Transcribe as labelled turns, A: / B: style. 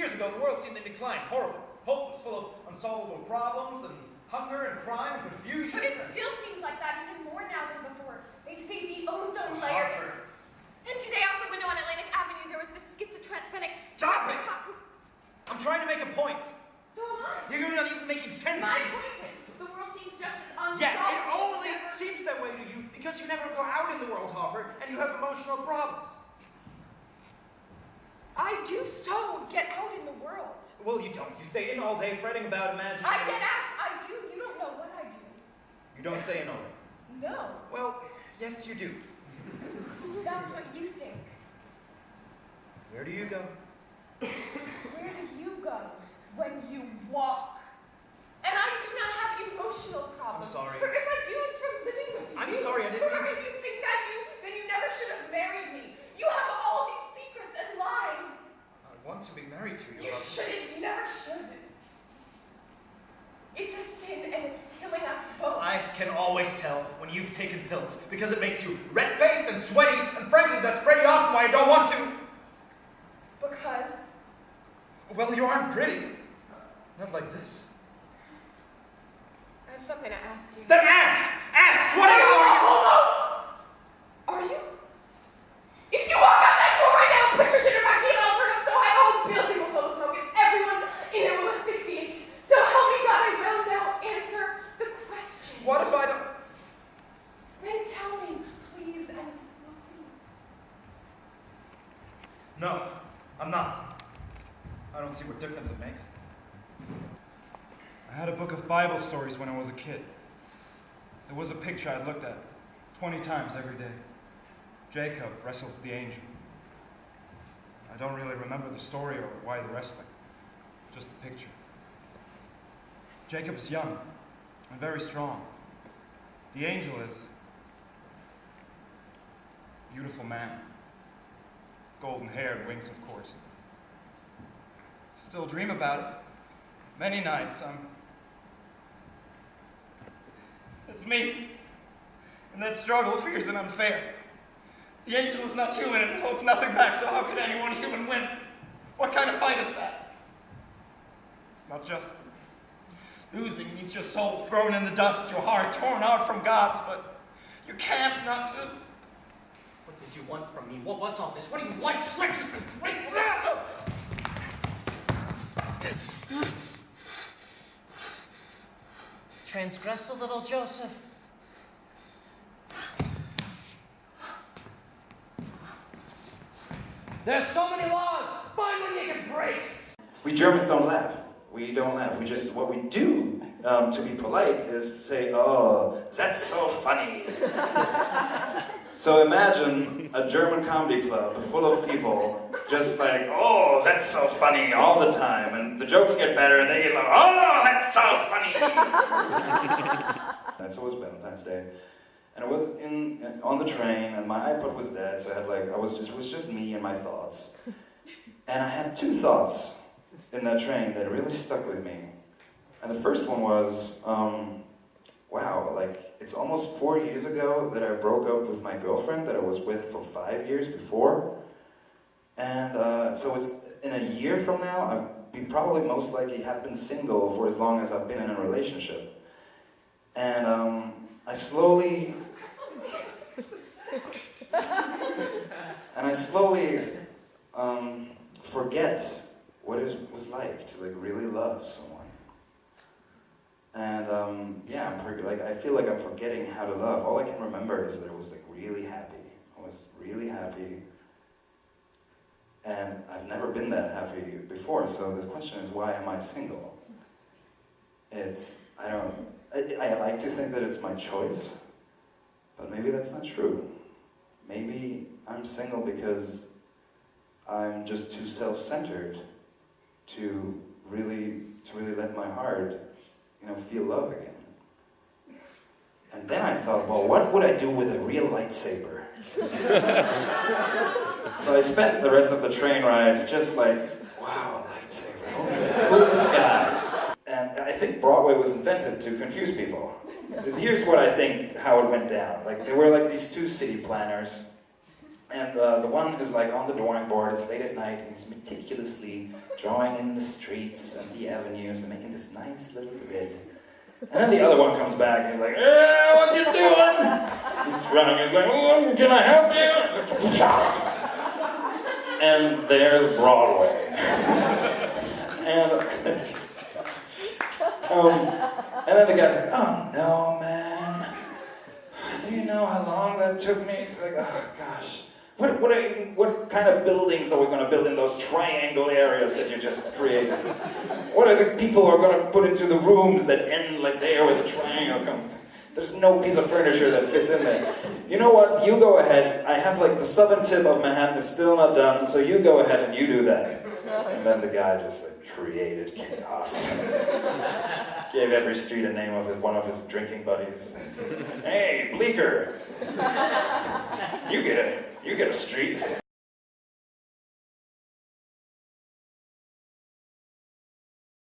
A: years ago, the world seemed in decline, horrible, hopeless, full of unsolvable problems and hunger and crime and confusion.
B: But it still seems like that even more now than before. They say the ozone layer is... And today out the window on Atlantic Avenue, there was this schizophrenic...
A: Stop it! I'm trying to make a point.
B: So am I.
A: You're not even making sense.
B: My point is, the world seems just as unsolvable.
A: Yeah, it only seems that way to you because you never go out in the world, Harper, and you have emotional problems.
B: I do so get out in the world.
A: Well, you don't. You stay in all day fretting about imaginary...
B: I get out. I do. You don't know what I do.
A: You don't stay in all day?
B: No.
A: Well, yes, you do.
B: That's what you think.
A: Where do you go?
B: Where do you go when you walk? And I do not have emotional problems.
A: I'm sorry.
B: Or if I do, it's from living with you.
A: I'm sorry, I didn't mean to...
B: Or if you think I do, then you never should have married me. You have all these secrets and lies.
A: I want to be married to you.
B: You shouldn't. You never should. It's a sin and it's killing us both.
A: I can always tell when you've taken pills because it makes you red-faced and sweaty, and frankly, that's pretty often why I don't want to.
B: Because?
A: Well, you aren't pretty. Not like this.
B: I have something to ask you.
A: Then ask! Ask! What are you?
B: Are you? If you walk out that door right now, put your dinner back in, I'll turn up so high the whole building will fill with smoke and everyone in it will asphyxiate. So help me God, I will now answer the question.
A: What if I don't?
B: Then tell me, please, and we'll see.
A: No, I'm not. I don't see what difference it makes. I had a book of Bible stories when I was a kid. There was a picture I looked at 20 times every day. Jacob wrestles the angel. I don't really remember the story or why the wrestling, just the picture. Jacob is young and very strong. The angel is a beautiful man. Golden hair and wings, of course. Still dream about it. Many nights, it's me. And that struggle fierce and unfair. The angel is not human and holds nothing back, so how could anyone human win? What kind of fight is that? It's not just. Losing means your soul thrown in the dust, your heart torn out from God's, but you can't not lose.
C: What did you want from me? What was all this? What do you want? Treacherous and great. Transgress a little, Joseph. There's so many laws. Find one you can break.
D: We Germans don't laugh. We don't laugh. What we do to be polite is say, "Oh, that's so funny." So imagine a German comedy club full of people just like, "Oh, that's so funny" all the time, and the jokes get better, and they get like, "Oh, that's so funny." And so it was Valentine's Day, and it was on the train, and my iPod was dead, so I had it was just me and my thoughts, and I had two thoughts in that train that really stuck with me, and the first one was, wow, it's almost 4 years ago that I broke up with my girlfriend that I was with for 5 years before. And so it's in a year from now, I'll probably most likely have been single for as long as I've been in a relationship. And I slowly forget what it was like to really love someone. And I feel like I'm forgetting how to love. All I can remember is that I was really happy. I was really happy. And I've never been that happy before, so the question is, why am I single? I like to think that it's my choice, but maybe that's not true. Maybe I'm single because I'm just too self-centered to really let my heart feel love again. And then I thought, well, what would I do with a real lightsaber? So I spent the rest of the train ride just wow, a lightsaber, oh, coolest guy. And I think Broadway was invented to confuse people. Here's what I think, how it went down. There were these two city planners, And the one is like on the drawing board, it's late at night, and he's meticulously drawing in the streets and the avenues and making this nice little grid. And then the other one comes back and he's like, what you doing? He's running, he's like, oh, can I help you? And there's Broadway. And then the guy's like, oh no, man. Do you know how long that took me? It's like, oh gosh. What kind of buildings are we going to build in those triangle areas that you just created? What are the people who are going to put into the rooms that end like there where the triangle comes? There's no piece of furniture that fits in there. You know what? You go ahead. I have like the southern tip of Manhattan is still not done, so you go ahead and you do that. And then the guy just like created chaos. Gave every street a name of one of his drinking buddies. Hey, Bleecker. You get a street.